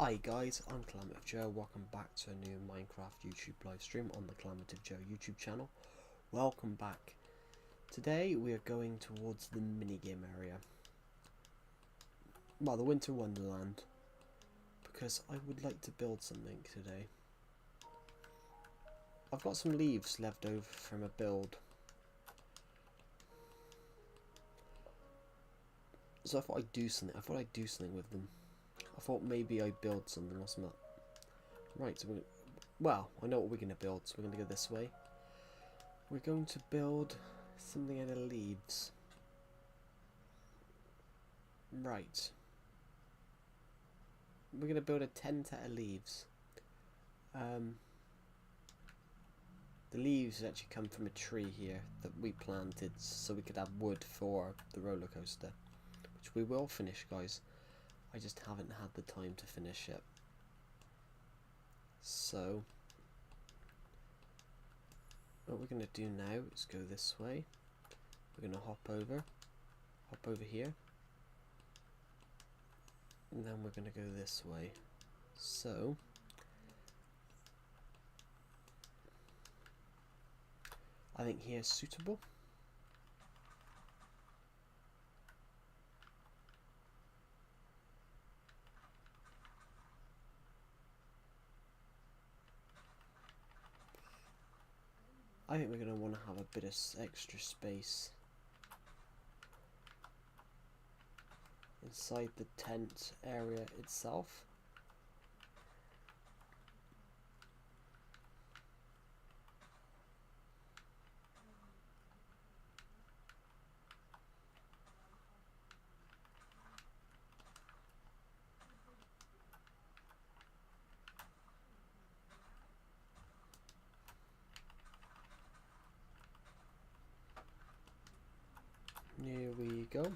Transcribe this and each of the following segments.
Hi guys, I'm Calamity Joe. Welcome back to a new Minecraft YouTube live stream on the Calamity Joe YouTube channel. Welcome back. Today we are going towards the minigame area. Well, the Winter Wonderland. Because I would like to build something today. I've got some leaves left over from a build. So I thought I'd do something. With them. I thought maybe I'd build something or something. Right, so well, I know what we're going to build, so we're going to go this way. We're going to build something out of leaves. Right. We're going to build a tent out of leaves. The leaves actually come from a tree here that we planted so we could have wood for the roller coaster. Which we will finish, guys. I just haven't had the time to finish it. So, what we're going to do now is go this way. We're going to hop over here. And then we're going to go this way. So, I think here's suitable. I think we're going to want to have a bit of extra space inside the tent area itself. Here we go.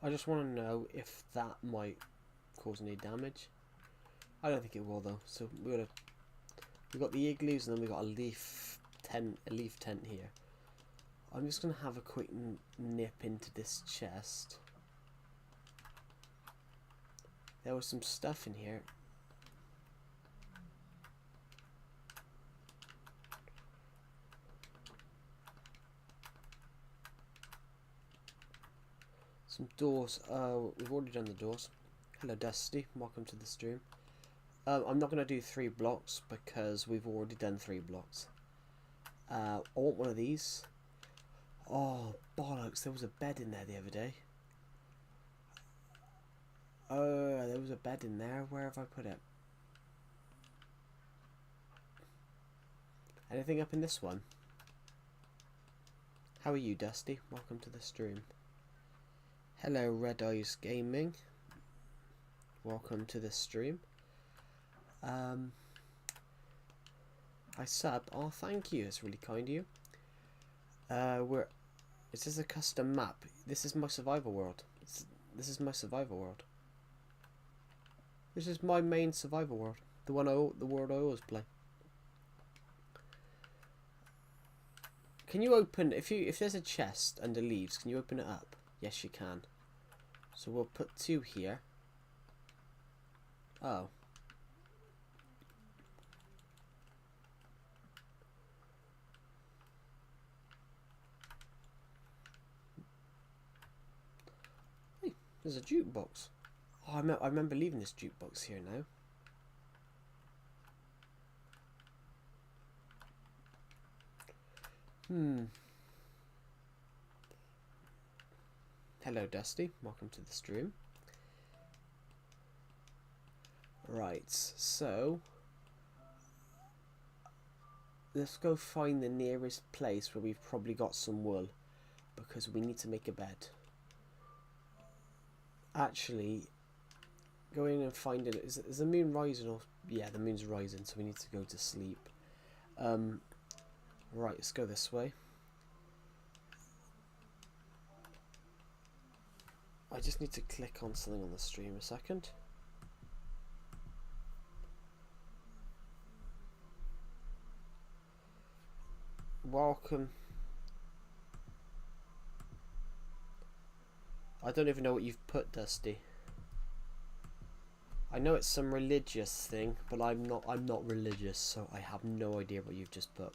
I just want to know if that might cause any damage. I don't think it will though. So we've got the igloos and then we've got a leaf tent here. I'm just gonna have a quick nip into this chest. There was some stuff in here. Some doors. We've already done the doors. Hello Dusty, welcome to the stream. I'm not going to do 3 blocks because we've already done 3 blocks. I want one of these. Oh, bollocks, there was a bed in there the other day. There was a bed in there. Where have I put it? Anything up in this one? How are you, Dusty? Welcome to the stream. Hello, Red Eyes Gaming. Welcome to the stream. I sub. Oh, thank you. It's really kind of you. Is this a custom map? This is my survival world. This is my survival world. This is my main survival world. The world I always play. Can you open if there's a chest under leaves? Can you open it up? Yes, you can. So we'll put 2 here. Oh. Hey, there's a jukebox. Oh, I remember leaving this jukebox here now. Hello Dusty, welcome to the stream. Right, so let's go find the nearest place where we've probably got some wool, because we need to make a bed. Actually, go in and find it. Is the moon rising? Or yeah, the moon's rising, so we need to go to sleep. Right, let's go this way. I just need to click on something on the stream a second. Welcome. I don't even know what you've put, Dusty. I know it's some religious thing, but I'm not religious, so I have no idea what you've just put.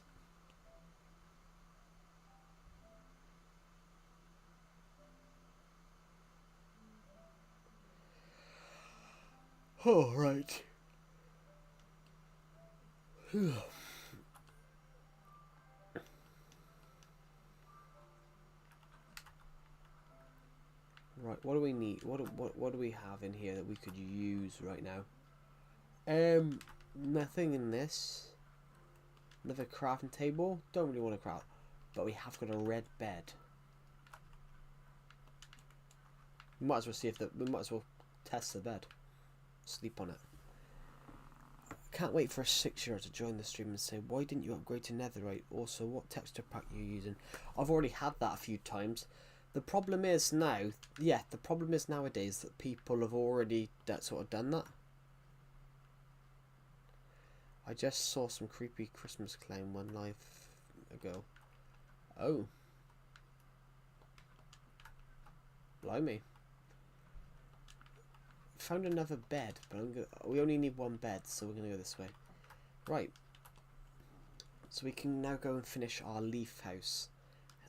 Oh, right. Right, what do we need? What do we have in here that we could use right now? Nothing in this. Another crafting table. Don't really want to craft, but we have got a red bed. We might as well see if we might as well test the bed. Sleep on it. Can't wait for a 6-year-old to join the stream and say, why didn't you upgrade to netherite? Also, what texture pack are you using? I've already had that a few times. The problem is now, the problem is nowadays that people have already sort of done that. I just saw some creepy Christmas clown one live ago. Oh. Blimey. Found another bed, but we only need one bed, so we're going to go this way. Right. So we can now go and finish our leaf house.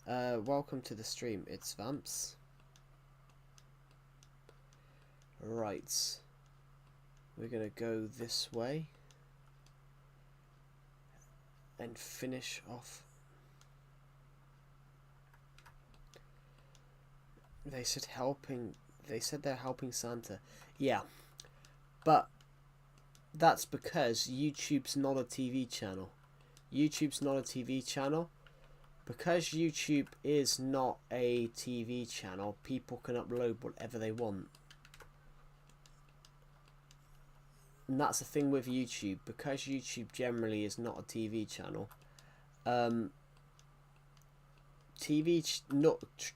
Welcome to the stream. It's Vamps. Right. We're going to go this way. And finish off. They said they're helping Santa. Yeah. But that's because YouTube's not a TV channel. YouTube's not a TV channel. Because YouTube is not a TV channel, people can upload whatever they want. And that's the thing with YouTube. Because YouTube generally is not a TV channel,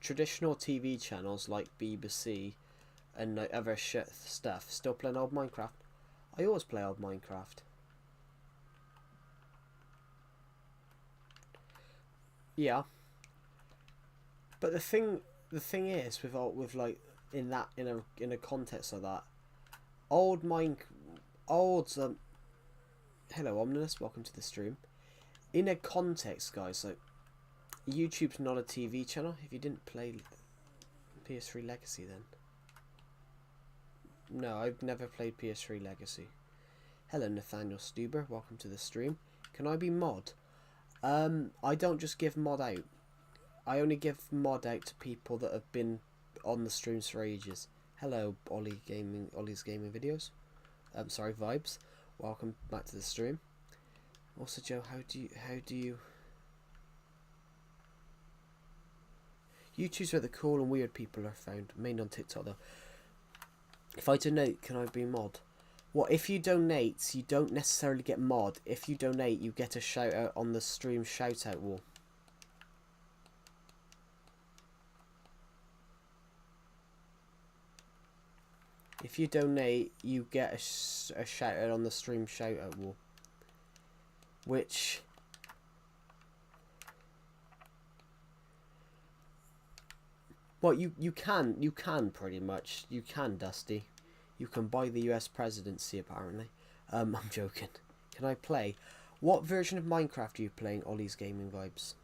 traditional TV channels like BBC and like other stuff still playing old Minecraft. I always play old Minecraft. Yeah. But the thing is with like in a context like that, hello Omnibus, welcome to the stream. In a context, guys, like YouTube's not a TV channel. If you didn't play PS3 Legacy, then no, I've never played PS3 Legacy. Hello Nathaniel Stuber, welcome to the stream. Can I be mod? I don't just give mod out. I only give mod out to people that have been on the streams for ages. Hello, Ollie's gaming videos. Sorry, Vibes. Welcome back to the stream. Also, Joe, how do you? YouTube's where the cool and weird people are found. Mainly on TikTok though. If I donate, can I be mod? Well, if you donate, you don't necessarily get mod. If you donate, you get a shout out on the stream shout out wall. If you donate, you get a shout out on the stream shout out wall. Which well, you can pretty much. You can, Dusty. You can buy the US presidency, apparently. I'm joking. Can I play? What version of Minecraft are you playing, Ollie's Gaming Vibes?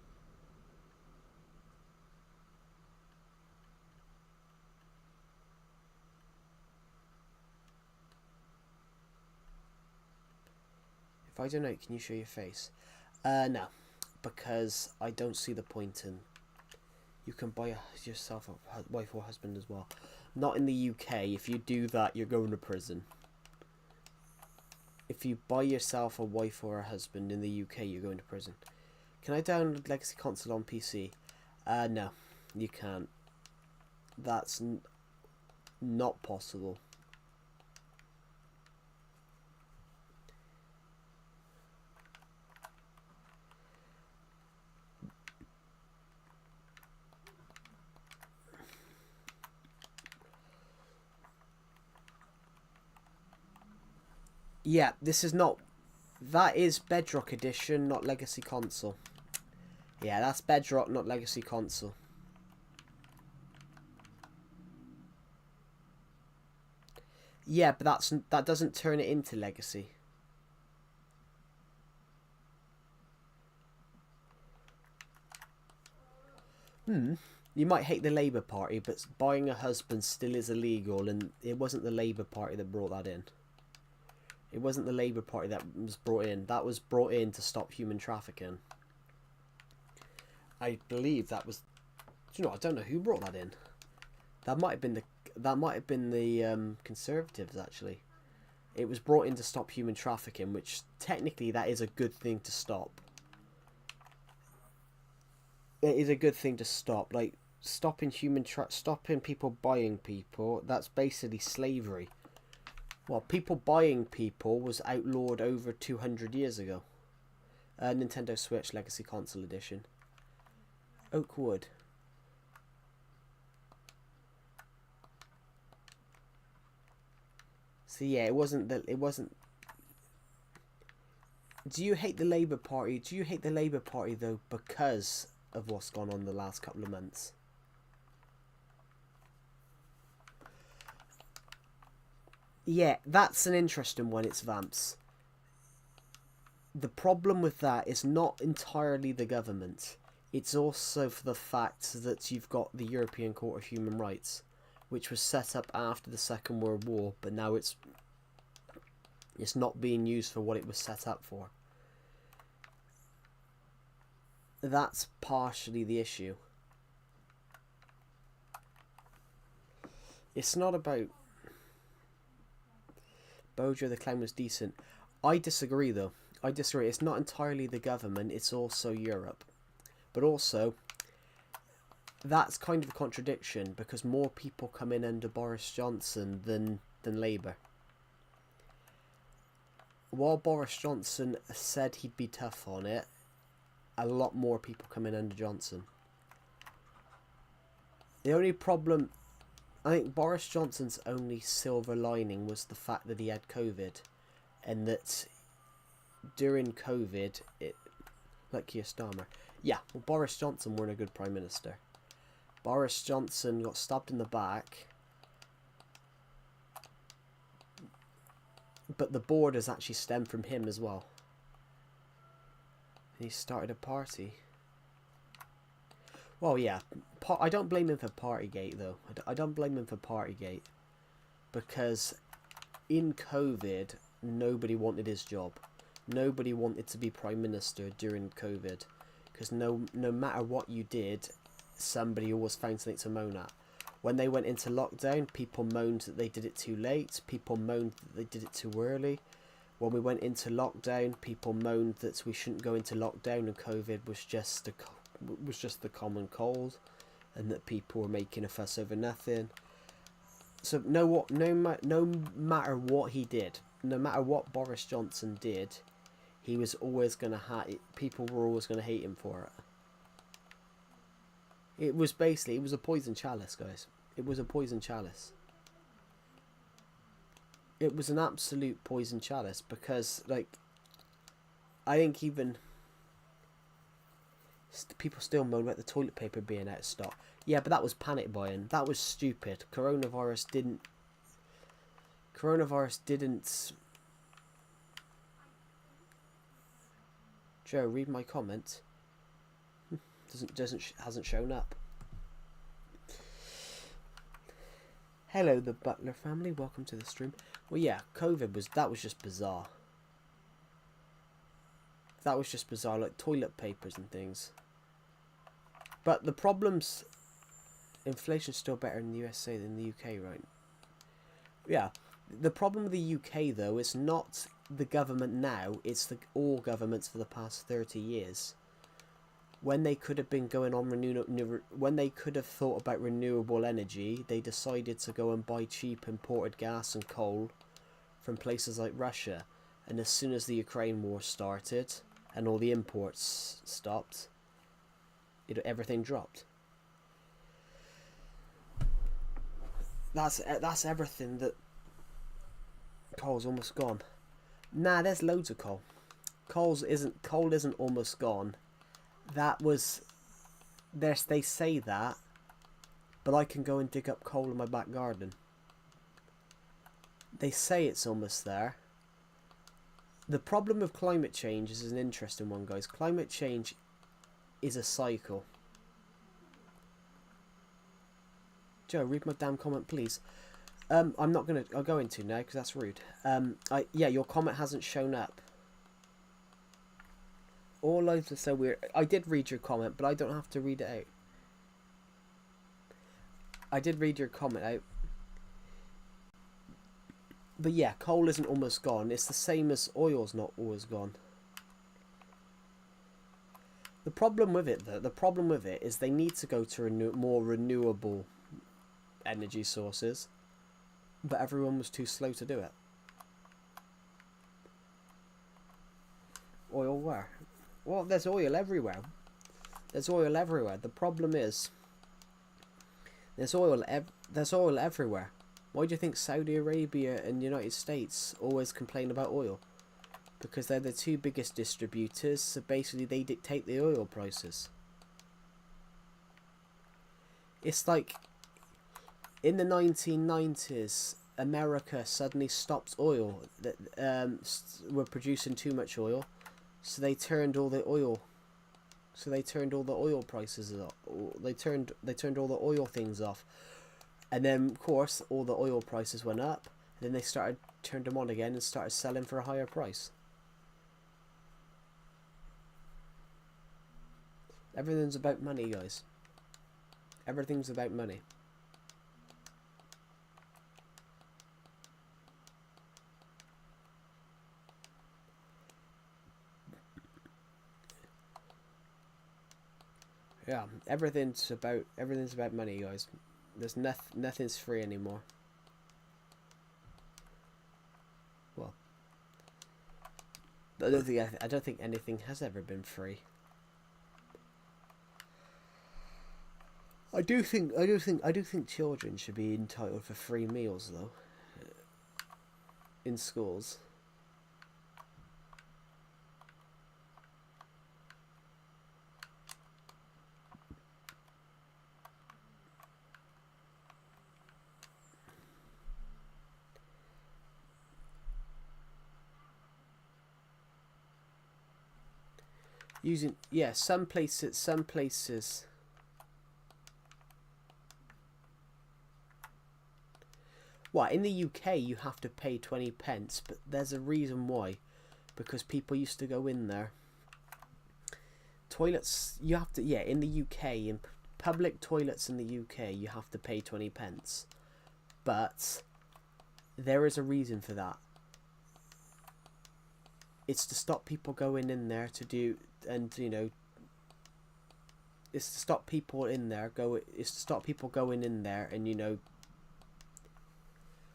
If I donate, can you show your face? No. Because I don't see the point in... You can buy yourself a wife or husband as well. Not in the UK. If you do that, you're going to prison. If you buy yourself a wife or a husband in the UK, you're going to prison. Can I download Legacy Console on PC? No, you can't. That's not possible. Yeah, this is not... That is Bedrock Edition, not Legacy Console. Yeah, that's Bedrock, not Legacy Console. Yeah, but that doesn't turn it into Legacy. You might hate the Labour Party, but buying a husband still is illegal, and it wasn't the Labour Party that brought that in. It wasn't the Labour Party that was brought in. That was brought in to stop human trafficking. I believe that was... Do you know, I don't know who brought that in. That might have been the Conservatives, actually. It was brought in to stop human trafficking, which technically that is a good thing to stop. It is a good thing to stop. Like, stopping people buying people, that's basically slavery. Well, people buying people was outlawed over 200 years ago. Nintendo Switch Legacy Console Edition. Oakwood. So yeah, it wasn't. Do you hate the Labour Party? Do you hate the Labour Party though because of what's gone on the last couple of months? Yeah, that's an interesting one. It's Vamps. The problem with that is not entirely the government. It's also for the fact that you've got the European Court of Human Rights, which was set up after the Second World War, but now it's not being used for what it was set up for. That's partially the issue. It's not about... Bojo the Clown was decent. I disagree though. I disagree. It's not entirely the government, it's also Europe. But also, that's kind of a contradiction because more people come in under Boris Johnson than Labour. While Boris Johnson said he'd be tough on it, a lot more people come in under Johnson. The only problem... I think Boris Johnson's only silver lining was the fact that he had COVID, and that during COVID, like Keir Starmer, yeah, well, Boris Johnson weren't a good Prime Minister. Boris Johnson got stabbed in the back, but the borders actually stemmed from him as well. And he started a party. Well, yeah, I don't blame him for Partygate, though. I don't blame him for Partygate. Because in COVID, nobody wanted his job. Nobody wanted to be Prime Minister during COVID. Because no matter what you did, somebody always found something to moan at. When they went into lockdown, people moaned that they did it too late. People moaned that they did it too early. When we went into lockdown, people moaned that we shouldn't go into lockdown and COVID was just the common cold, and that people were making a fuss over nothing. So no matter what he did, no matter what Boris Johnson did, he was always gonna people were always gonna hate him for it. It was a poison chalice, guys. It was a poison chalice. It was an absolute poison chalice because, like, I think even people still moan about the toilet paper being out of stock. Yeah, but that was panic buying. That was stupid. Coronavirus didn't... Joe, read my comment. Hasn't shown up. Hello, the Butler family. Welcome to the stream. Well, yeah, that was just bizarre. That was just bizarre, like toilet papers and things. But the problem's... Inflation's still better in the USA than the UK, right? Yeah. The problem with the UK, though, is not the government now. It's all governments for the past 30 years. when they could have been going on when they could have thought about renewable energy, they decided to go and buy cheap imported gas and coal from places like Russia. And as soon as the Ukraine war started and all the imports stopped, everything dropped. That's everything. That coal's almost gone. Nah, there's loads of coal. Coal isn't almost gone. That was they say that, but I can go and dig up coal in my back garden. They say it's almost there. The problem with climate change is an interesting one, guys. Climate change is a cycle. Joe, read my damn comment, please. I'm not gonna. I'll go into now because that's rude. Yeah, your comment hasn't shown up. All lives are so weird. I did read your comment, but I don't have to read it out. I did read your comment out. But yeah, coal isn't almost gone. It's the same as oil's not always gone. The problem with it, though, is they need to go to more renewable energy sources, but everyone was too slow to do it. Oil where? Well, there's oil everywhere. There's oil everywhere. The problem is, there's oil everywhere. Why do you think Saudi Arabia and the United States always complain about oil? Because they're the two biggest distributors, so basically they dictate the oil prices. It's like, in the 1990s, America suddenly stopped oil. Were producing too much oil, so they turned all the oil. So they turned all the oil prices off. They turned all the oil things off, and then of course all the oil prices went up. And then they turned them on again and started selling for a higher price. Everything's about money, guys. Everything's about money. Yeah, everything's about money, guys. There's nothing's free anymore. Well, I don't think anything has ever been free. I do think children should be entitled for free meals, though, in schools. Some places. Well, in the UK you have to pay 20 pence, but there's a reason why. Because people used to go in there. Toilets, you have to, in the UK, in public toilets in the UK, you have to pay 20 pence. But there is a reason for that. It's to stop people going in there to do, and it's to stop people in there it's to stop people going in there and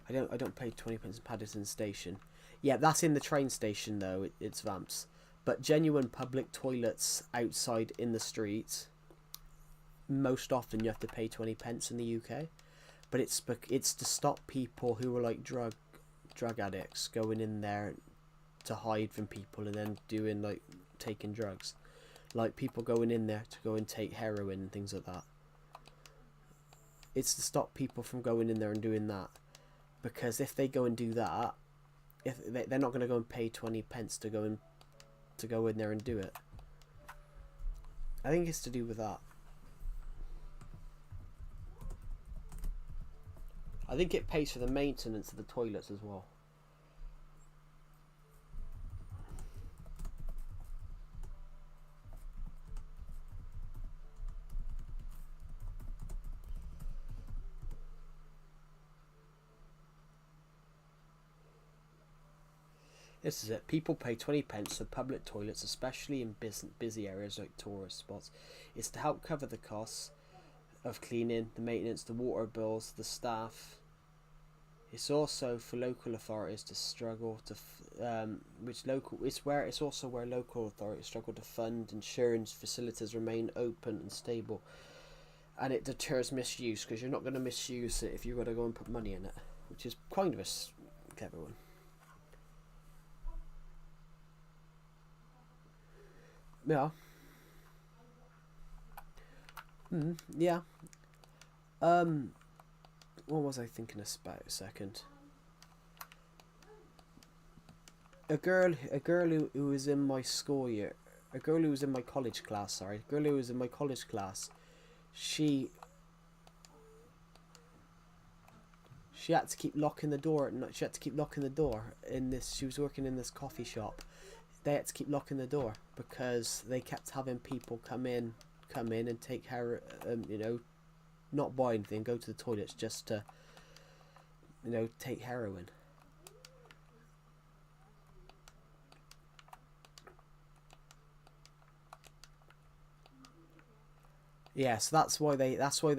I don't pay 20 pence in Paddington Station. Yeah, that's in the train station though. It's Vamps. But genuine public toilets outside in the street, most often you have to pay 20 pence in the UK. But it's to stop people who are like drug addicts going in there to hide from people and then doing taking drugs. Like people going in there to go and take heroin and things like that. It's to stop people from going in there and doing that. Because if they go and do that, they're not going to go and pay 20 pence to go in there and do it. I think it's to do with that. I think it pays for the maintenance of the toilets as well. This is it. People pay 20 pence for public toilets, especially in busy areas like tourist spots. It's to help cover the costs of cleaning, the maintenance, the water bills, the staff. It's also for local authorities to struggle to, it's also where local authorities struggle to fund insurance facilities remain open and stable, and it deters misuse because you're not going to misuse it if you've got to go and put money in it, which is kind of a clever one. Yeah. Yeah. What was I thinking about a second? A girl who was in my school year, a girl who was in my college class, sorry, a girl who was in my college class, she had to keep locking the door. She had to keep locking the door in this. She was working in this coffee shop. They had to keep locking the door because they kept having people come in and take not buy anything, go to the toilets just to, take heroin. Yeah, so that's why they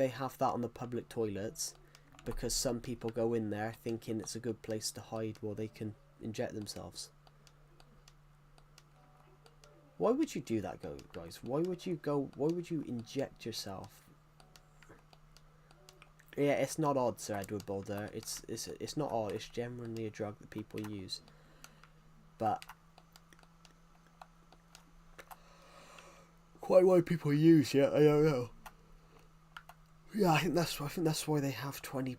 have that on the public toilets, because some people go in there thinking it's a good place to hide while they can inject themselves. Why would you do that, guys? Why would you inject yourself? Yeah, it's not odd, Sir Edward Boulder. It's not odd. It's generally a drug that people use. But quite why people use it, I don't know. Yeah, I think that's why they have 20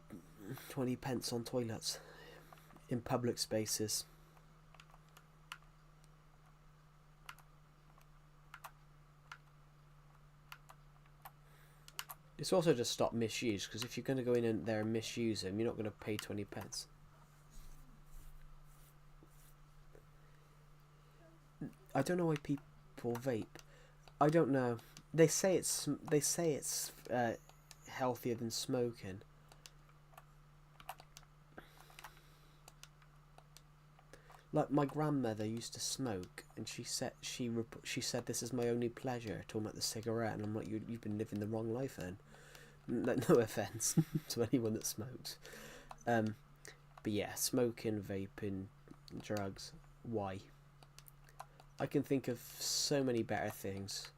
pence on toilets in public spaces. It's also to stop misuse, because if you're going to go in there and misuse them, you're not going to pay 20 pence. I don't know why people vape. I don't know. They say it's healthier than smoking. Like, my grandmother used to smoke, and she said this is my only pleasure, talking about the cigarette, and I'm like, you've been living the wrong life then. No offense to anyone that smokes, but yeah, smoking, vaping, drugs. Why? I can think of so many better things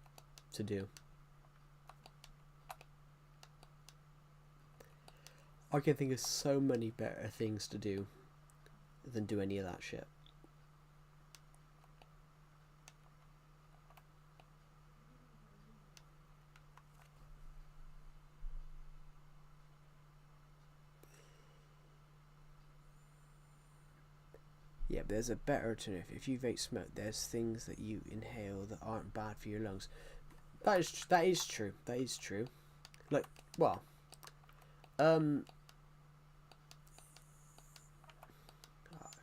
to do. I can think of so many better things to do than do any of that shit. Yeah, but there's a better alternative. If you vape smoke, there's things that you inhale that aren't bad for your lungs. That is true. That is true. Like, well,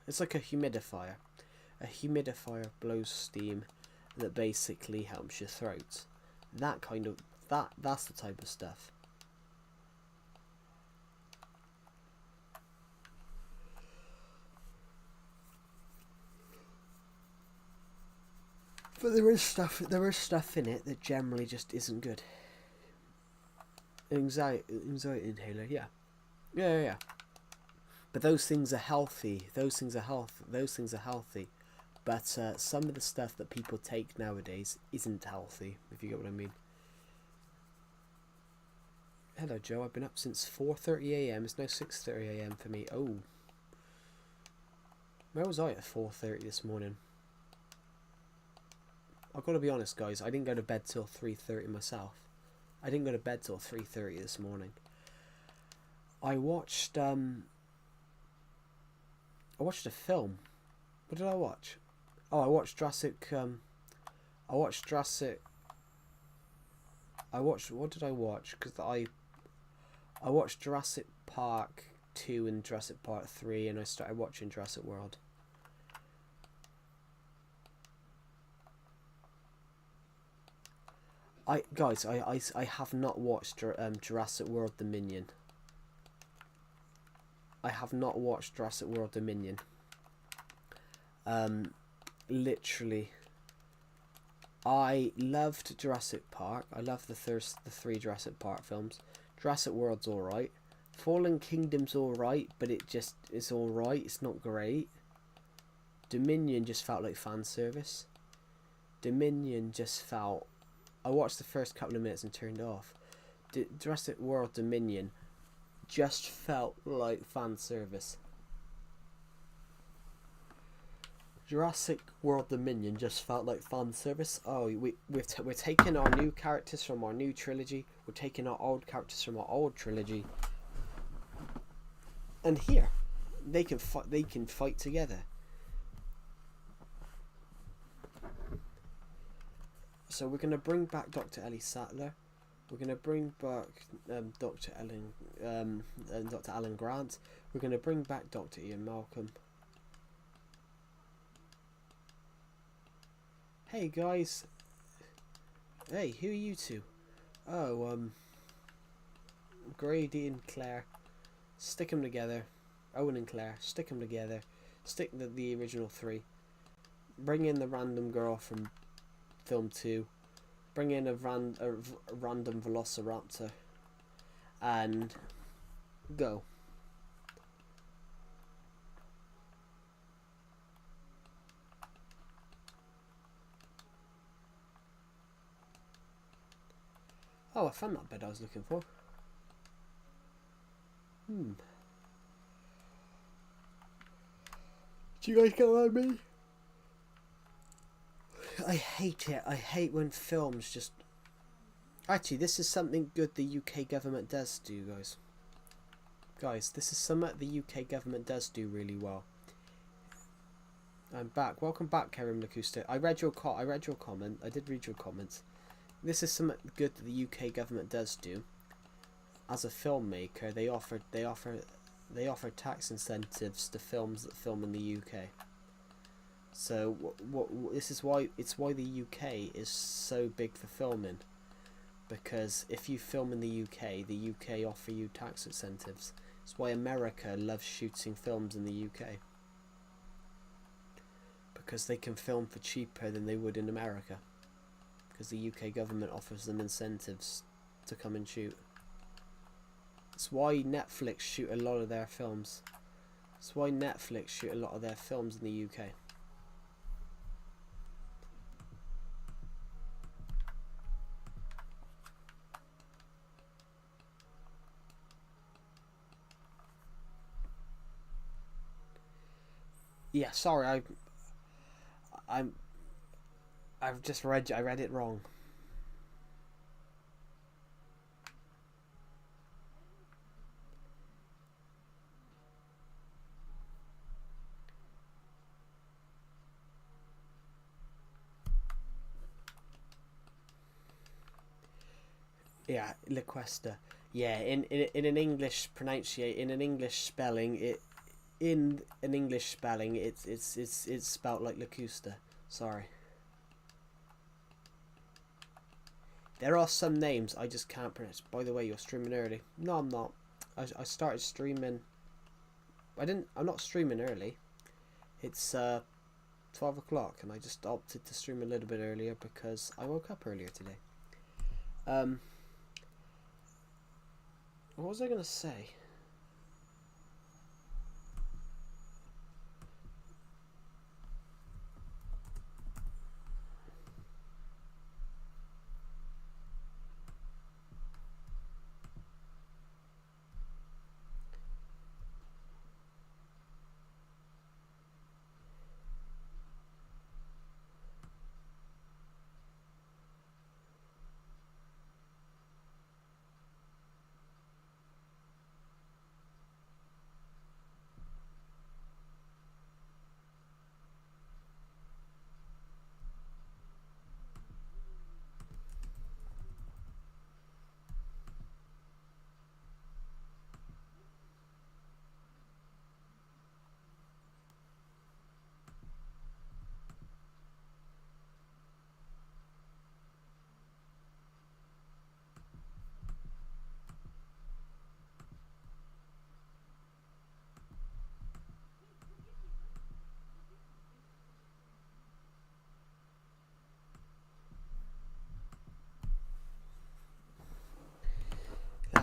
it's like a humidifier. A humidifier blows steam that basically helps your throat. That's the type of stuff. But there is stuff in it that generally just isn't good. Anxiety inhaler, yeah. But those things are healthy. Those things are healthy. But some of the stuff that people take nowadays isn't healthy, if you get what I mean. Hello, Joe. I've been up since 4:30 a.m. It's now 6:30 a.m. for me. Oh. Where was I at 4:30 this morning? I've got to be honest, guys. I didn't go to bed till 3:30 myself. I didn't go to bed till 3:30 this morning. I watched a film. What did I watch? Oh, I watched Jurassic. What did I watch? Because I watched Jurassic Park 2 and Jurassic Park 3, and I started watching Jurassic World. I have not watched Jurassic World Dominion. I have not watched Jurassic World Dominion. Literally, I loved Jurassic Park. I love the three Jurassic Park films. Jurassic World's alright. Fallen Kingdom's alright, but it's alright. It's not great. Dominion just felt like fan service. Dominion just felt... I watched the first couple of minutes and turned it off. Jurassic World Dominion just felt like fan service. Jurassic World Dominion just felt like fan service. Oh, we're taking our new characters from our new trilogy. We're taking our old characters from our old trilogy. And here, they can fight together. So we're gonna bring back Dr. Ellie Sattler. We're gonna bring back Dr. Alan Grant. We're gonna bring back Dr. Ian Malcolm. Hey guys. Hey, who are you two? Oh, Grady and Claire. Stick them together. Owen and Claire. Stick them together. Stick the original three. Bring in the random girl from film 2. Bring in a random velociraptor. And go. Oh, I found that bed I was looking for. Do you guys get what I mean? I hate it. I hate when films just... Actually, this is something good the UK government does do, guys. Guys, this is something the UK government does do really well. I'm back. Welcome back, Kerem Lacusta. I read your comment. I did read your comments. This is something good that the UK government does do. As a filmmaker, they offer tax incentives to films that film in the UK. So this is why the UK is so big for filming, because if you film in the UK offer you tax incentives. It's why America loves shooting films in the UK, because they can film for cheaper than they would in America, because the UK government offers them incentives to come and shoot. It's why Netflix shoot a lot of their films. It's why Netflix shoot a lot of their films in the UK. Yeah, sorry, I've just read it wrong. Yeah, Liquesta. Yeah, in an English in an English spelling, it's spelt like Lacusta. Sorry. There are some names I just can't pronounce. By the way, you're streaming early. No, I'm not. I started streaming. I'm not streaming early. It's 12 o'clock, and I just opted to stream a little bit earlier because I woke up earlier today. What was I gonna say?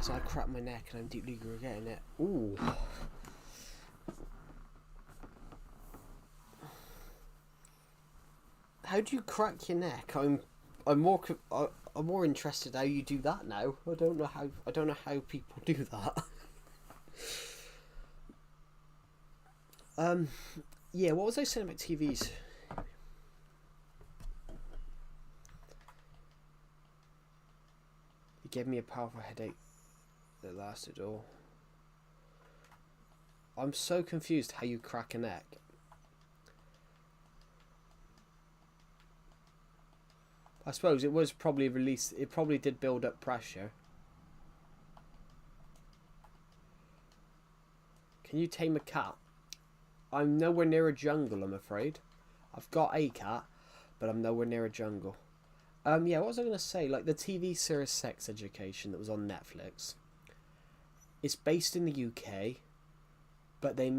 So I cracked my neck and I'm deeply regretting it. Ooh. How do you crack your neck? I'm more interested how you do that now. I don't know how people do that. Yeah, what was I saying about TVs? It gave me a powerful headache that lasted all. I'm so confused how you crack a neck. I suppose it was probably released. It probably did build up pressure. Can you tame a cat? I'm nowhere near a jungle, I'm afraid. I've got a cat, but I'm nowhere near a jungle. Yeah, what was I going to say? Like the TV series Sex Education that was on Netflix. It's based in the UK, but they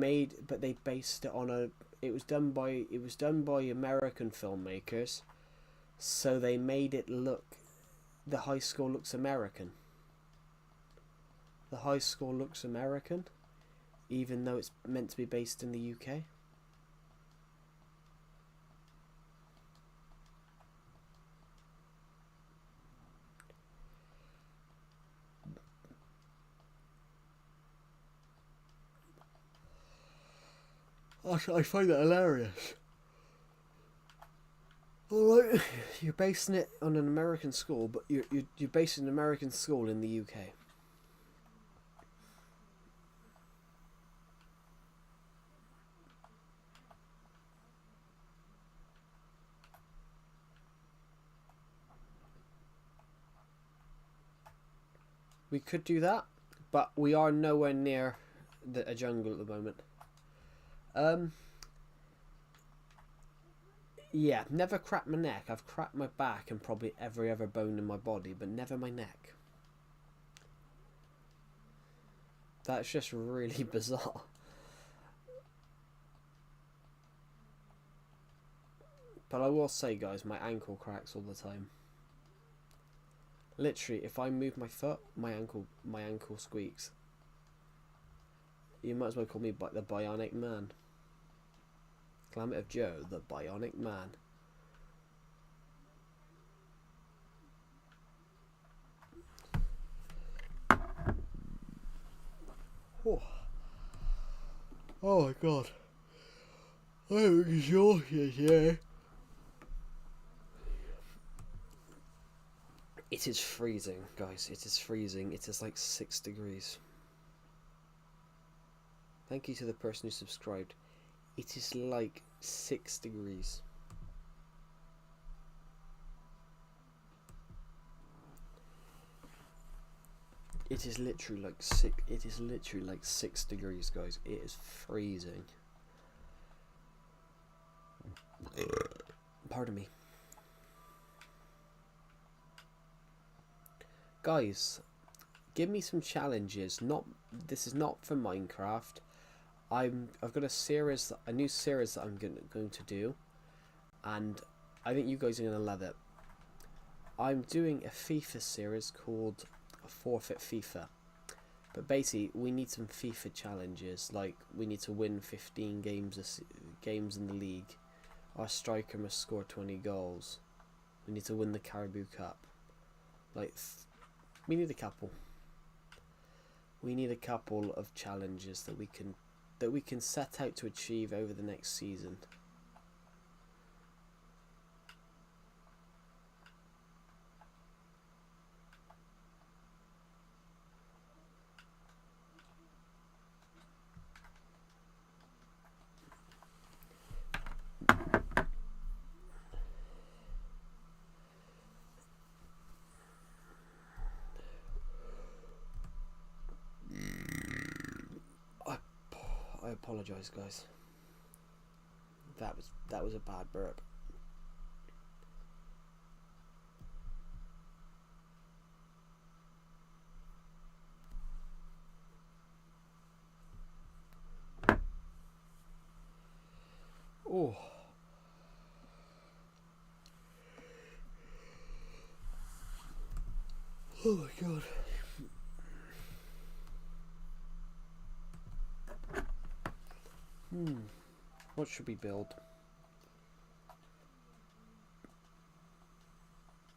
based it on a. It was done by American filmmakers. So they made it look, the high school looks American. The high school looks American, even though it's meant to be based in the UK. I find that hilarious. Alright, you're basing it on an American school, but you're basing an American school in the UK. We could do that, but we are nowhere near a jungle at the moment. Yeah, never cracked my neck. I've cracked my back and probably every other bone in my body, but never my neck. That's just really bizarre. But I will say, guys, my ankle cracks all the time. Literally, if I move my foot, my ankle squeaks. You might as well call me the Bionic Man. Climate of Joe, the Bionic Man. Oh my god. I'm exhausted here. It is freezing, guys. It is freezing. It is like 6 degrees. Thank you to the person who subscribed. It is like 6 degrees. It is literally like 6 degrees, guys. It is freezing. Pardon me. Guys, give me some challenges. This is not for Minecraft. I've got a new series that I'm going to do, and I think you guys are going to love it. I'm doing a FIFA series called Forfeit FIFA, but basically we need some FIFA challenges. Like we need to win 15 games in the league. Our striker must score 20 goals. We need to win the Caribou Cup. Like we need a couple. We need a couple of challenges that we can set out to achieve over the next season. I apologise, guys. That was a bad burp. Oh. Oh my god. What should we build?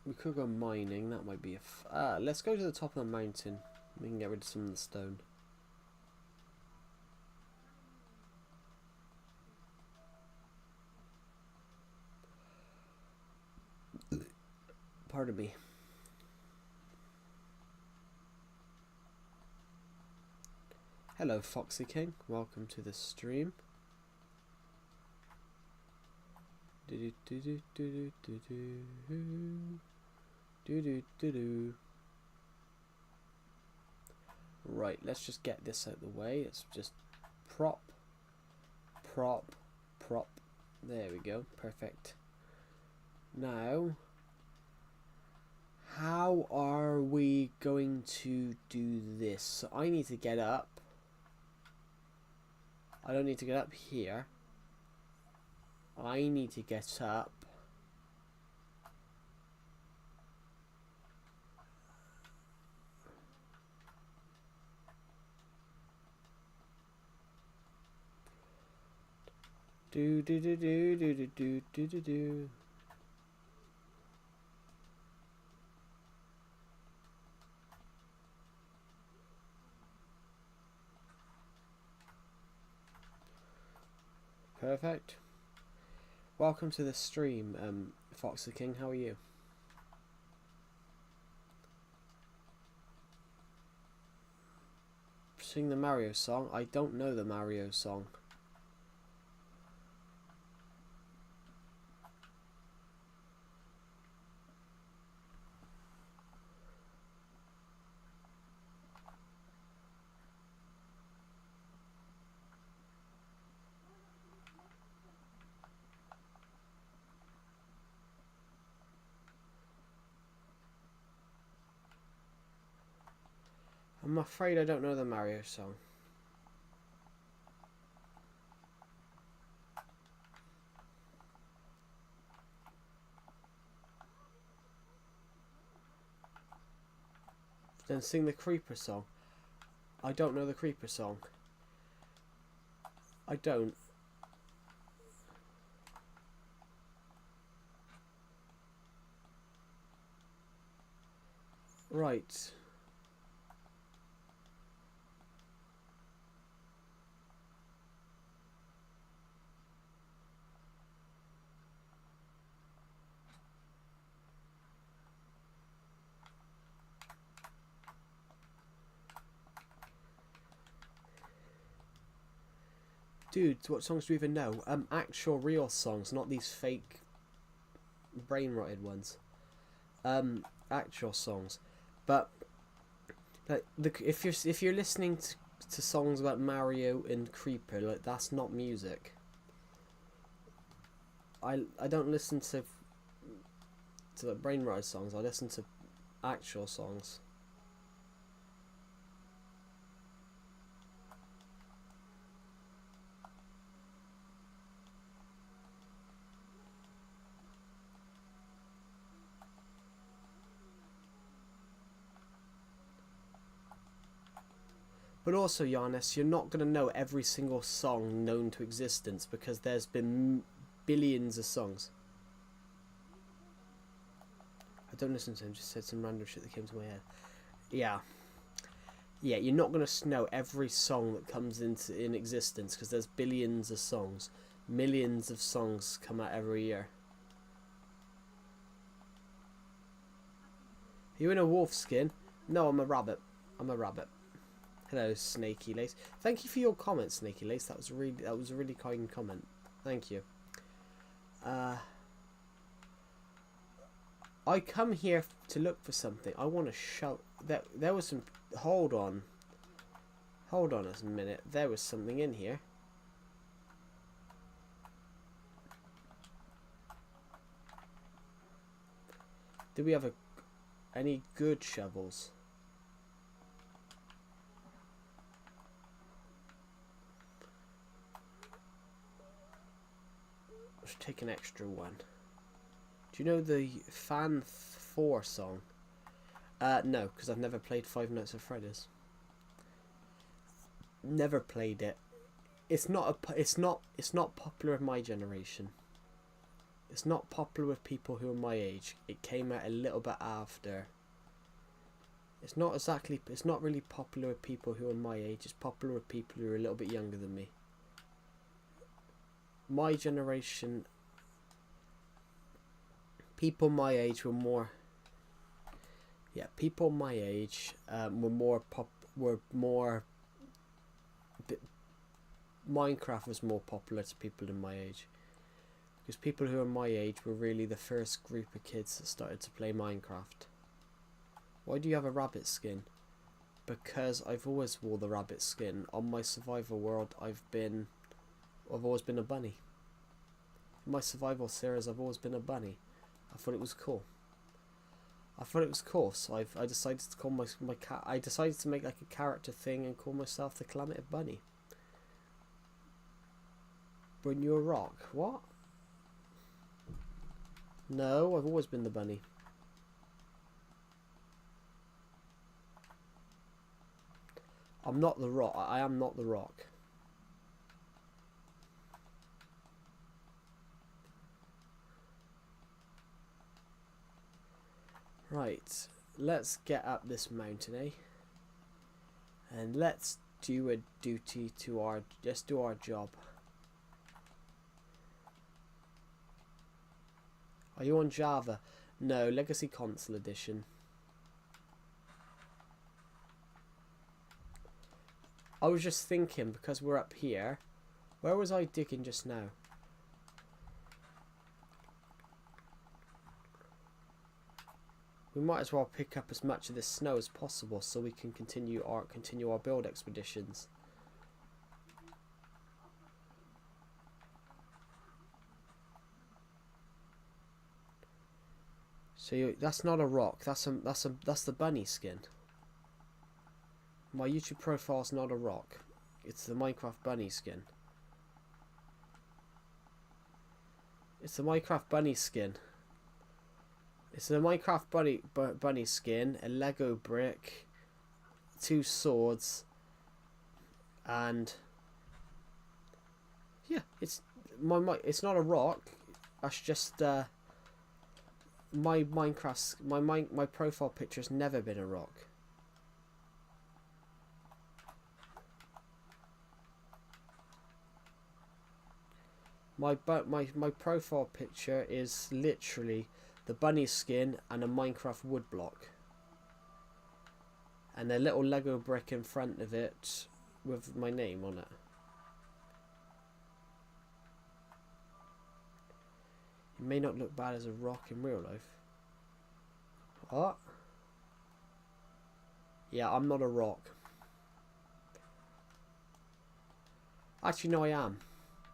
We could go mining. That might be a... let's go to the top of the mountain. We can get rid of some of the stone. Pardon me. Hello, Foxy King. Welcome to the stream. Right, let's just get this out of the way. Let's just prop. There we go. Perfect. Now, how are we going to do this? So I need to get up. I don't need to get up here. I need to get up. Do. Perfect. Welcome to the stream, Foxy King. How are you? Sing the Mario song. I don't know the Mario song. I'm afraid I don't know the Mario song. Then sing the Creeper song. I don't know the Creeper song. I don't. Right. Dude, what songs do you even know? Actual real songs, not these fake brain rotted ones. Actual songs. But like if you're listening to songs about Mario and Creeper, like that's not music. I don't listen to like brain rotted songs. I listen to actual songs. But also, Giannis, you're not going to know every single song known to existence because there's been billions of songs. I don't listen to him, just said some random shit that came to my head. Yeah, you're not going to know every song that comes in existence because there's billions of songs. Millions of songs come out every year. Are you in a wolf skin? No, I'm a rabbit. Hello, Snaky Lace. Thank you for your comment, Snaky Lace. That was a really kind comment. Thank you. I come here to look for something. I want to show that there was some. Hold on a minute. There was something in here. Do we have any good shovels? Let's take an extra one. Do you know the Fan 4 song? No, because I've never played Five Nights at Freddy's. Never played it. it's not popular in my generation. It's not popular with people who are my age. It came out a little bit after. It's not really popular with people who are my age. It's popular with people who are a little bit younger than me. My generation, people my age were more. Yeah, people my age were more. Minecraft was more popular to people in my age. Because people who are my age were really the first group of kids that started to play Minecraft. Why do you have a rabbit skin? Because I've always wore the rabbit skin. On my survival world, I've always been a bunny. In my survival series, I've always been a bunny. I thought it was cool. So I decided to call my cat. I decided to make like a character thing and call myself the Calamity Bunny. Bring you a rock? What? No, I've always been the bunny. I'm not the rock. I am not the rock. Right, let's get up this mountain, eh? And let's do a duty to our. Let's do our job. Are you on Java? No, Legacy Console Edition. I was just thinking, because we're up here, where was I digging just now? We might as well pick up as much of this snow as possible so we can continue our build expeditions. So that's not a rock. That's the bunny skin. My YouTube profile's not a rock. It's the Minecraft bunny skin. It's the Minecraft bunny skin. It's the Minecraft bunny skin, a Lego brick, 2 swords, and yeah, it's not a rock. That's just my profile picture's never been a rock. My profile picture is literally the bunny skin and a Minecraft wood block, and a little Lego brick in front of it with my name on it. It may not look bad as a rock in real life. What? Yeah, I'm not a rock. Actually, no, I am.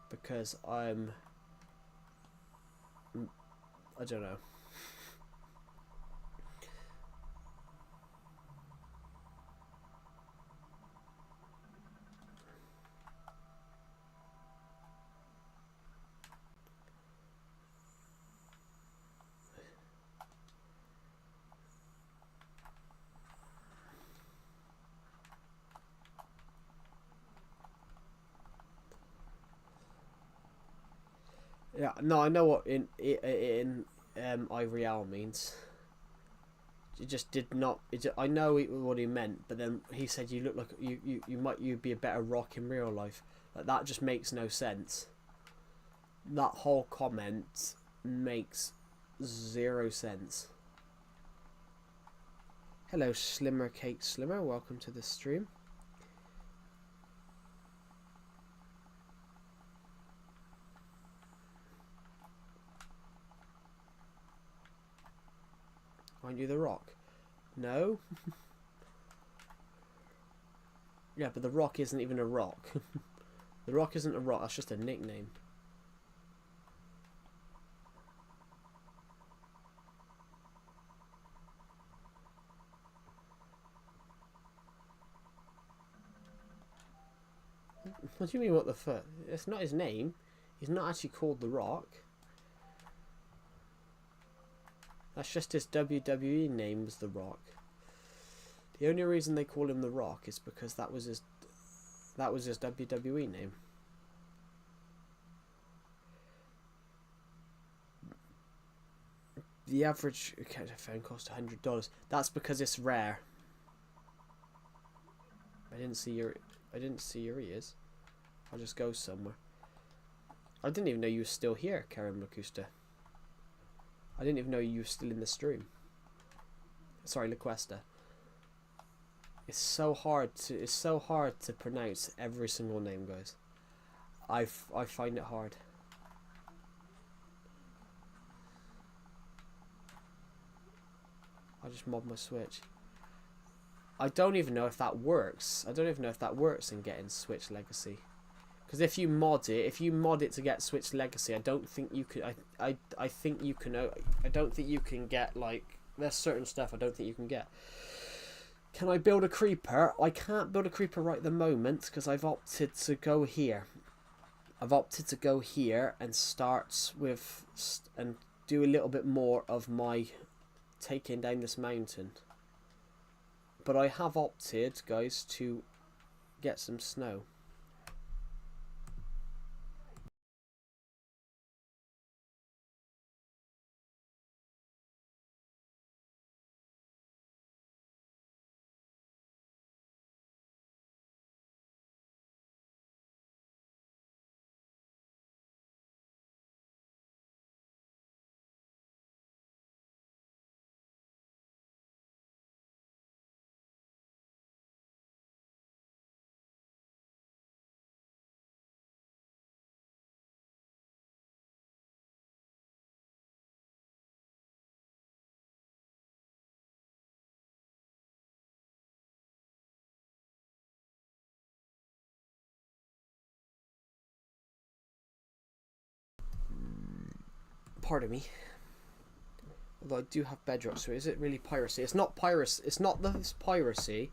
Because I don't know. Yeah, no, I know what in Ivory Owl means. It just did not. I know what he meant, but then he said you look like you'd be a better rock in real life. Like, that just makes no sense. That whole comment makes 0 sense. Hello, Slimmer Cake Slimmer. Welcome to the stream. Aren't you the rock? No. Yeah, but the rock isn't even a rock. The rock isn't a rock, that's just a nickname. What do you mean, what the fuck? It's not his name. He's not actually called The Rock. That's just his WWE name was The Rock. The only reason they call him The Rock is because that was his WWE name. The average phone cost $100. That's because it's rare. I didn't see your ears. I'll just go somewhere. I didn't even know you were still here, Karen Lacusta. I didn't even know you were still in the stream. Sorry, Lacuesta. It's so hard to pronounce every single name, guys. I find it hard. I'll just mod my Switch. I don't even know if that works. I don't even know if that works in getting Switch Legacy. Because if you mod it to get Switch Legacy, I don't think you can. I think you can. I don't think you can get, like, there's certain stuff I don't think you can get. Can I build a creeper? I can't build a creeper right at the moment because I've opted to go here. I've opted to go here and start with and do a little bit more of my taking down this mountain. But I have opted, guys, to get some snow. Pardon me. Although I do have bedrock, so is it really piracy? It's not piracy. It's not that it's piracy.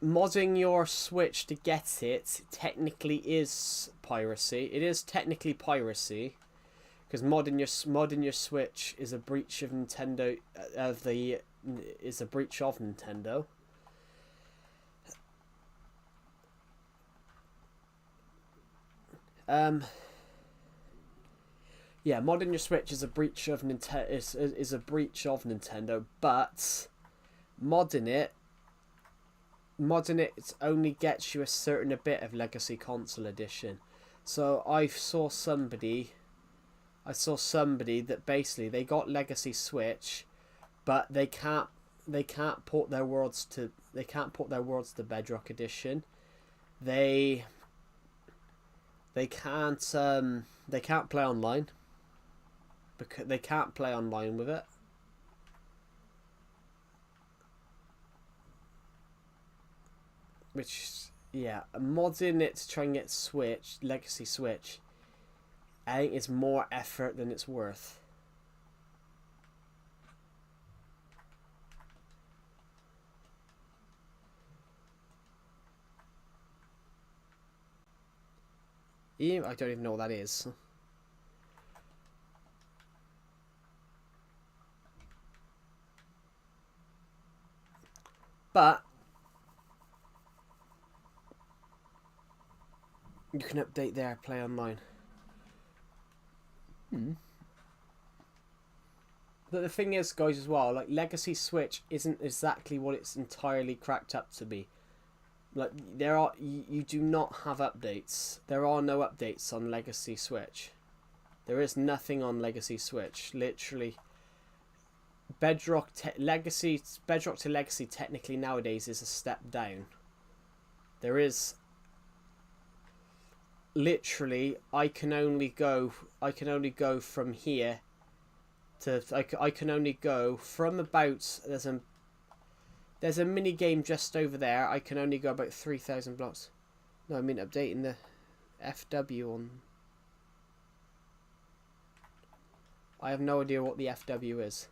Modding your Switch to get it technically is piracy. It is technically piracy, because modding your Switch is a breach of Nintendo. Is a breach of Nintendo. Yeah, modding your Switch is a breach of is a breach of Nintendo, but modding it only gets you a certain bit of Legacy Console Edition. So I saw somebody that basically they got Legacy Switch, but they can't port their worlds to Bedrock Edition. They can't play online. Because they can't play online with it. Which, yeah, modding it to try and get Legacy Switch, I think it's more effort than it's worth. I don't even know what that is. But you can update there, play online. But the thing is, guys, as well, like, Legacy Switch isn't exactly what it's entirely cracked up to be. Like, you do not have updates. There are no updates on Legacy Switch. There is nothing on Legacy Switch. Literally, Bedrock to Legacy technically nowadays is a step down. There is literally I can only go from here to I can only go from about there's a mini game just over there. I can only go about 3,000 blocks. No, I mean updating the FW on. I have no idea what the FW is.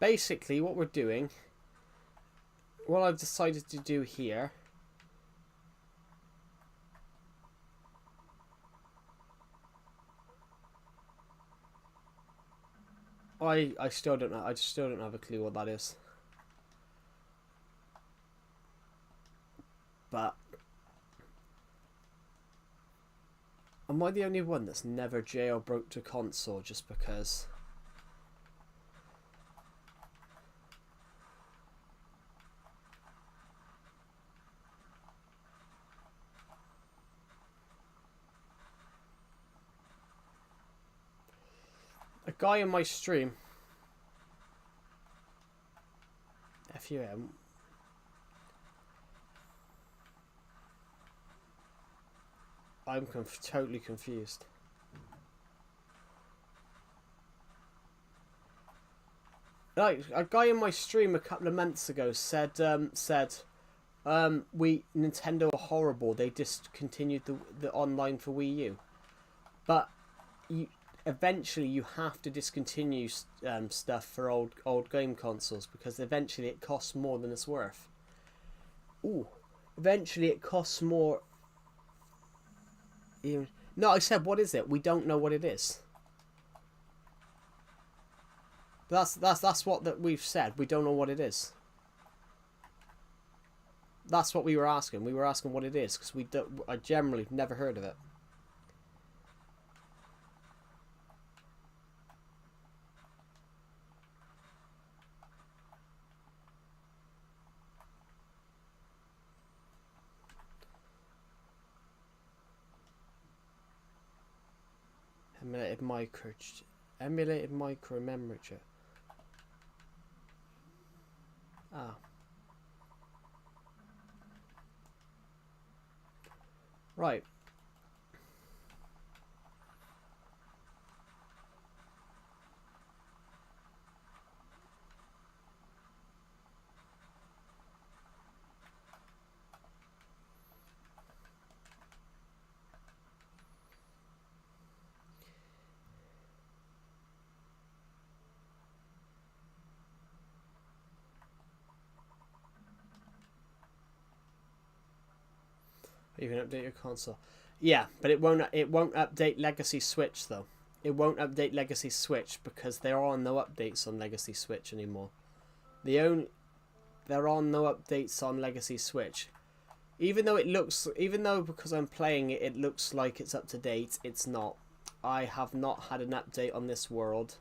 Basically, what we're doing, what I've decided to do here, I still don't know. I still don't have a clue what that is. But am I the only one that's never jailbroke a console just because? A guy in my stream, FUM, I'm totally confused. Like, a guy in my stream a couple of months ago said Nintendo are horrible. They discontinued the online for Wii U, but eventually you have to discontinue stuff for old game consoles because eventually it costs more than it's worth. Ooh, eventually it costs more. No, I said, what is it? We don't know what it is. That's what we've said. We don't know what it is. That's what we were asking. We were asking what it is because I generally never heard of it. Emulated micro memory chip. Ah. Right. You can update your console. Yeah, but it won't update Legacy Switch though. It won't update Legacy Switch because there are no updates on Legacy Switch anymore. There are no updates on Legacy Switch. Even though because I'm playing it, it looks like it's up to date, it's not. I have not had an update on this world.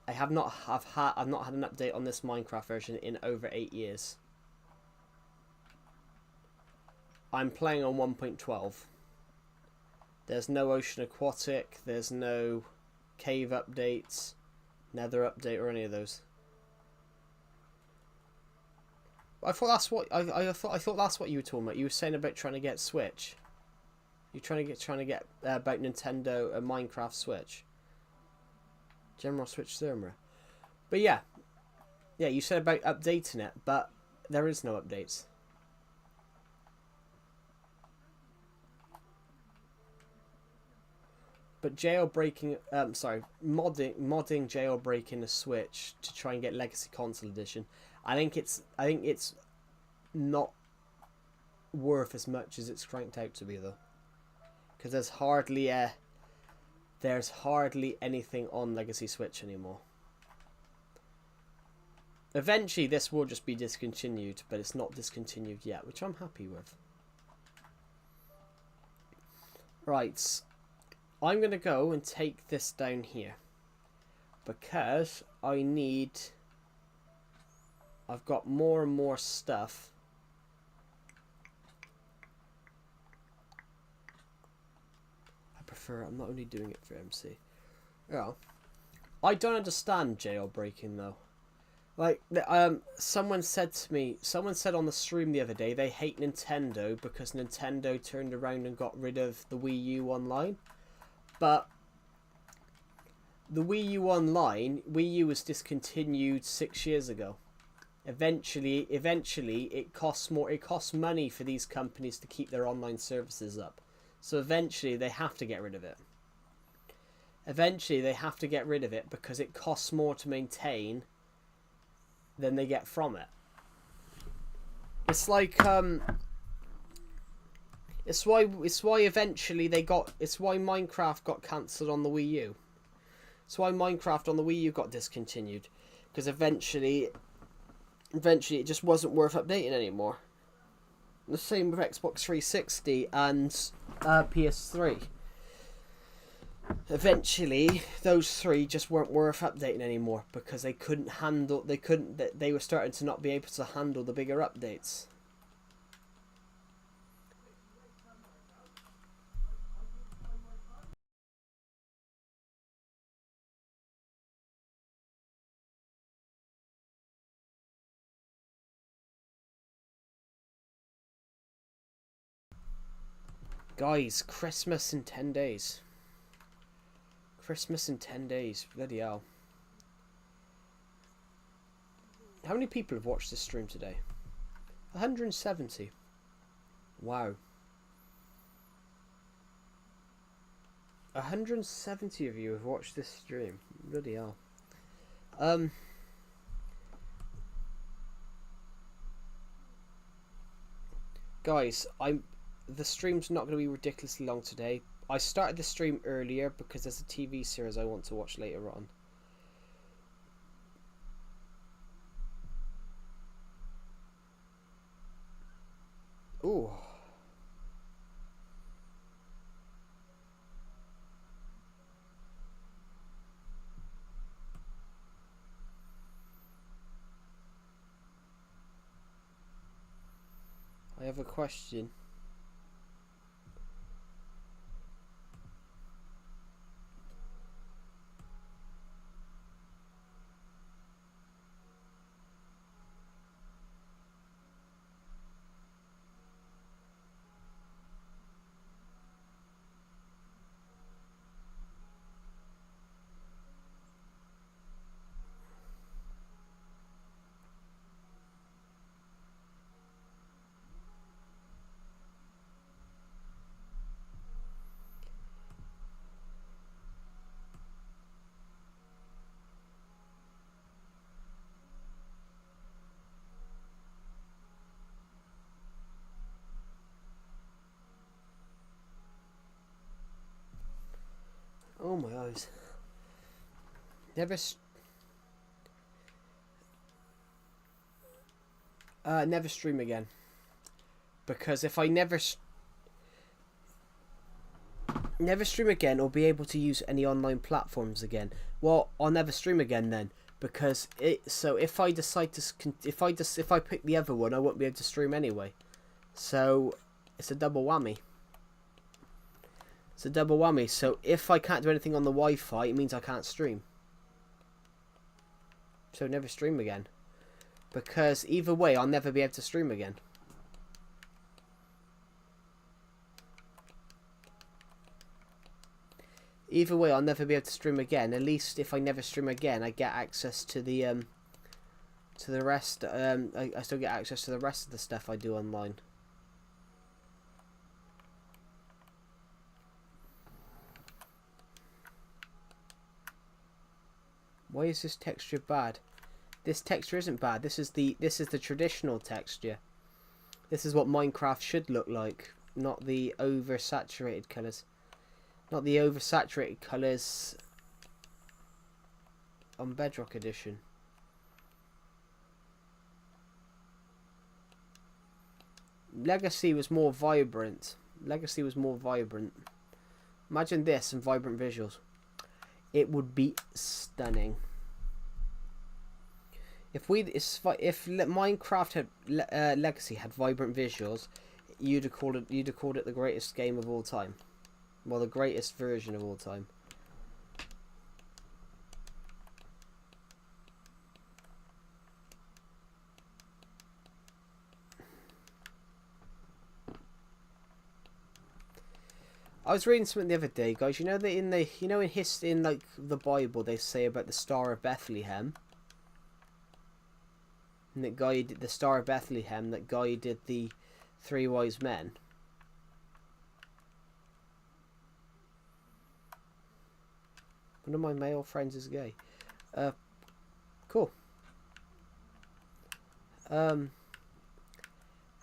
I've not had an update on this Minecraft version in over 8 years. I'm playing on 1.12. There's no Ocean Aquatic, there's no cave updates, Nether update, or any of those. I thought that's what I thought that's what you were talking about. You were saying about trying to get Switch. You're trying to get about Nintendo and Minecraft Switch. General Switch firmware. But yeah, you said about updating it, but there is no updates. But modding jailbreaking the Switch to try and get Legacy Console Edition, I think it's not worth as much as it's cranked out to be though, because there's hardly anything on Legacy Switch anymore. Eventually, this will just be discontinued, but it's not discontinued yet, which I'm happy with. Right. I'm going to go and take this down here because I've got more and more stuff. I'm not only doing it for MC. Yeah. I don't understand jailbreaking though. Like, someone said on the stream the other day they hate Nintendo because Nintendo turned around and got rid of the Wii U Online. But the Wii U Online, Wii U was discontinued 6 years ago. Eventually it costs more. It costs money for these companies to keep their online services up. So eventually they have to get rid of it. Because it costs more to maintain than they get from it. It's like It's why Minecraft got cancelled on the Wii U. That's why Minecraft on the Wii U got discontinued, because eventually it just wasn't worth updating anymore. The same with Xbox 360 and PS3. Eventually, those three just weren't worth updating anymore because they were starting to not be able to handle the bigger updates. Guys, Christmas in 10 days. Christmas in 10 days. Bloody hell. How many people have watched this stream today? 170. Wow. 170 of you have watched this stream. Bloody hell. Guys, the stream's not going to be ridiculously long today. I started the stream earlier because there's a TV series I want to watch later on. Ooh. I have a question. Oh my eyes. Never stream again. Because if I never stream again or be able to use any online platforms again, well, I'll never stream again then. Because if I decide to if I pick the other one, I won't be able to stream anyway. So it's a double whammy. It's a double whammy. So if I can't do anything on the Wi-Fi, it means I can't stream. So never stream again. Because either way, I'll never be able to stream again. Either way, I'll never be able to stream again. At least if I never stream again, I get access to the rest. I still get access to the rest of the stuff I do online. Why is this texture bad? This texture isn't bad. This is the traditional texture. This is what Minecraft should look like, not the oversaturated colours. Not the oversaturated colours on Bedrock Edition. Legacy was more vibrant. Legacy was more vibrant. Imagine this and vibrant visuals. It would be stunning. If Minecraft had Legacy had vibrant visuals, you'd have called it the greatest game of all time. Well, the greatest version of all time. I was reading something the other day, guys. You know that in like the Bible they say about the Star of Bethlehem, and that guided the Star of Bethlehem that guided the three wise men. One of my male friends is gay. Cool. What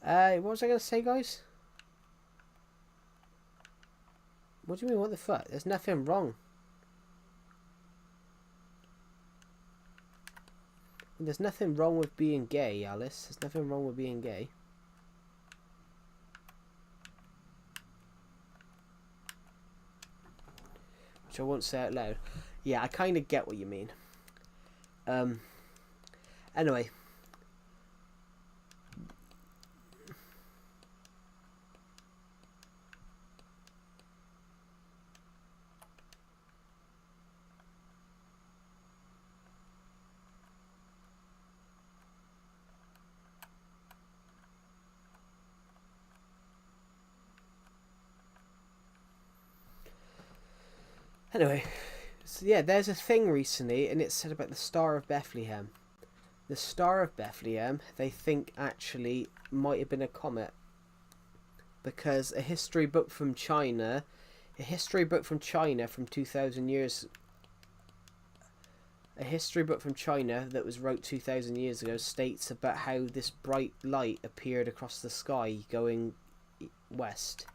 was I going to say, guys? What do you mean, what the fuck? There's nothing wrong. There's nothing wrong with being gay, Alice. There's nothing wrong with being gay. Which I won't say out loud. Yeah, I kind of get what you mean. Anyway. Anyway, so yeah, there's a thing recently, and it said about the Star of Bethlehem. The Star of Bethlehem, they think actually might have been a comet, because a history book from China from 2,000 years, a history book from China that was wrote 2,000 years ago states about how this bright light appeared across the sky going west.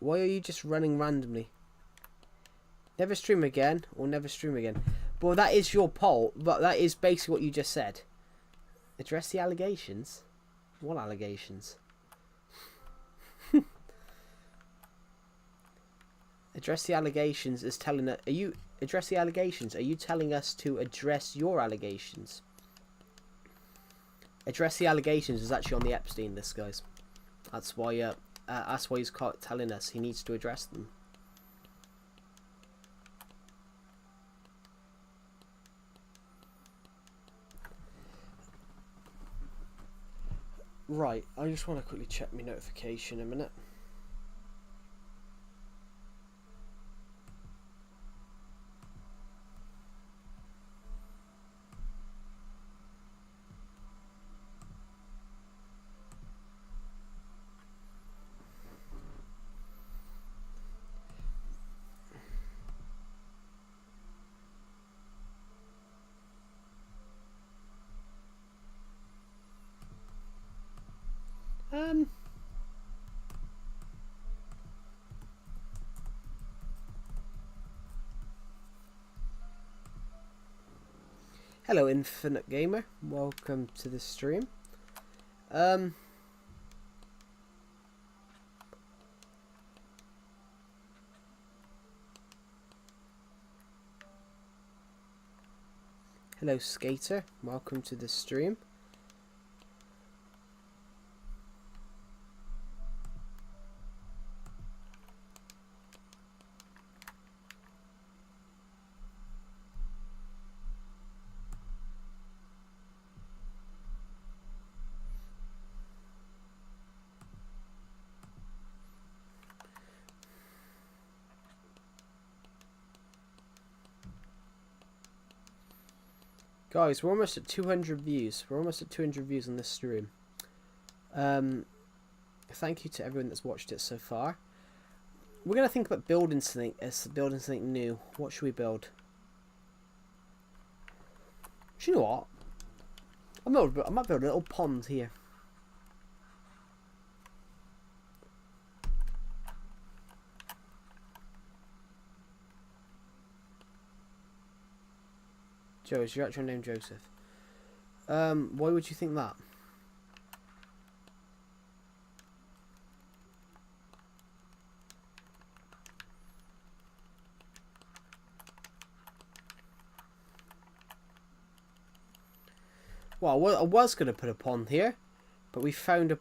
Why are you just running randomly? Never stream again, or never stream again. Well, that is your poll, but that is basically what you just said. Address the allegations? What allegations? Address the allegations is telling us... Address the allegations. Are you telling us to address your allegations? Address the allegations is actually on the Epstein list, guys. That's why he's telling us he needs to address them. Right, I just want to quickly check my notification a minute. Hello, Infinite Gamer. Welcome to the stream. Hello, Skater. Welcome to the stream. Guys, we're almost at 200 views. We're almost at 200 views on this stream. Thank you to everyone that's watched it so far. We're going to think about building something new. What should we build? Do you know what? I might build a little pond here. Joe, is your actual name Joseph? Why would you think that? Well, I was going to put a pond here, but we found a...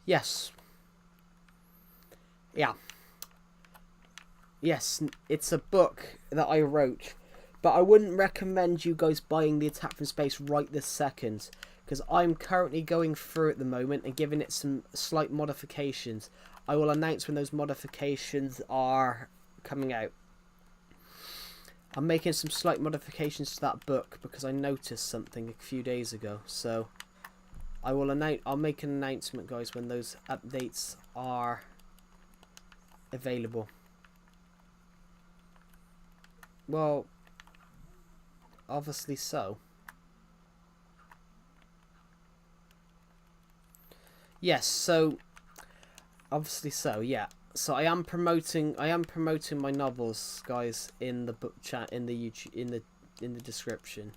Yes. Yeah. Yes, it's a book that I wrote, but I wouldn't recommend you guys buying the Attack from Space right this second, because I'm currently going through at the moment and giving it some slight modifications. I will announce when those modifications are coming out. I'm making some slight modifications to that book because I noticed something a few days ago, so I'll make an announcement, guys, when those updates are available. Well, obviously so. Yes, so obviously so, yeah. So I am promoting my novels, guys, in the book chat, in the YouTube, in the description.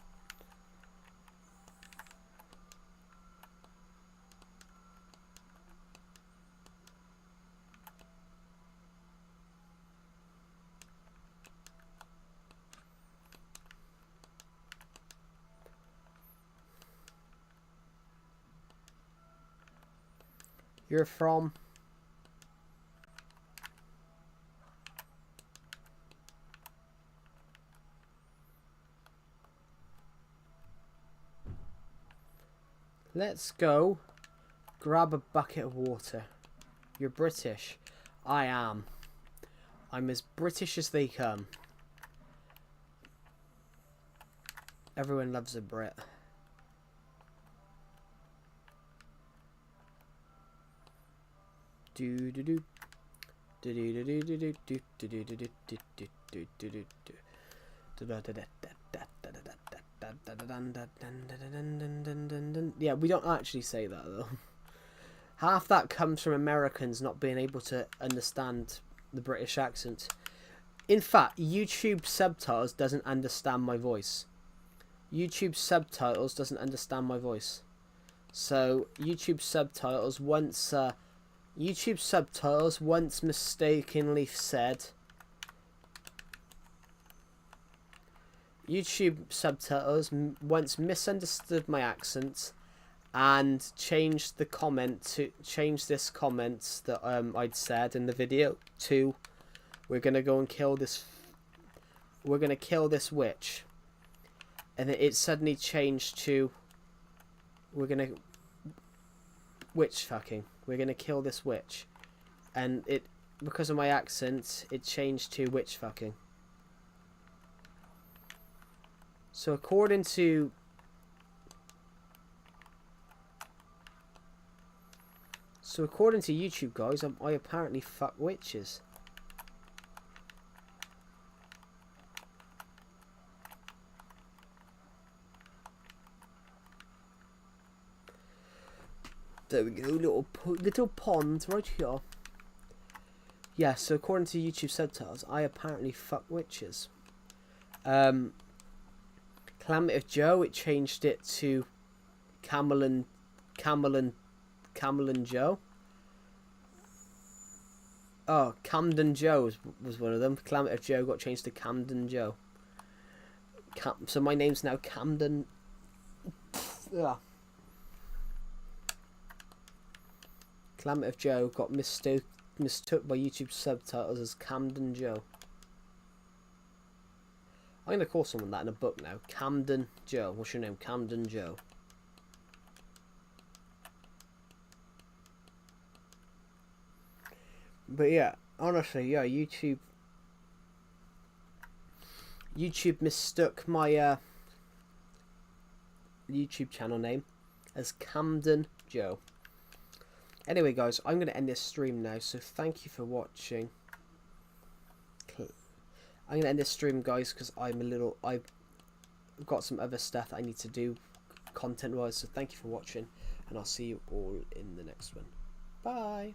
You're from? Let's go grab a bucket of water. You're British. I am. I'm as British as they come. Everyone loves a Brit. Do do do. Do do do do do do do do do do do do do do do. Yeah, we don't actually say that though. Half that comes from Americans not being able to understand the British accent. In fact, YouTube subtitles doesn't understand my voice. YouTube subtitles doesn't understand my voice. So YouTube subtitles once mistakenly said. YouTube subtitles once misunderstood my accent and changed the comment to this comment that I'd said in the video to, we're gonna go and kill this. We're gonna kill this witch, and then it suddenly changed to, we're gonna witch fucking. We're gonna kill this witch, and it, because of my accent, it changed to witch fucking. So according to YouTube, guys, I apparently fuck witches. There we go, little pond right here. Yeah, so according to YouTube subtitles, I apparently fuck witches. Calamity Joe, it changed it to Camel and Joe. Oh, Camden Joe was one of them. Calamity Joe got changed to Camden Joe. So my name's now Camden. Ugh. Calamity Joe got mistook by YouTube subtitles as Camden Joe. I'm going to call someone that in a book now. Camden Joe. What's your name? Camden Joe. But yeah, honestly, yeah, YouTube mistook my YouTube channel name as Camden Joe. Anyway, guys, I'm going to end this stream now, so thank you for watching. I'm going to end this stream, guys, because I've got some other stuff that I need to do content-wise, so thank you for watching, and I'll see you all in the next one. Bye!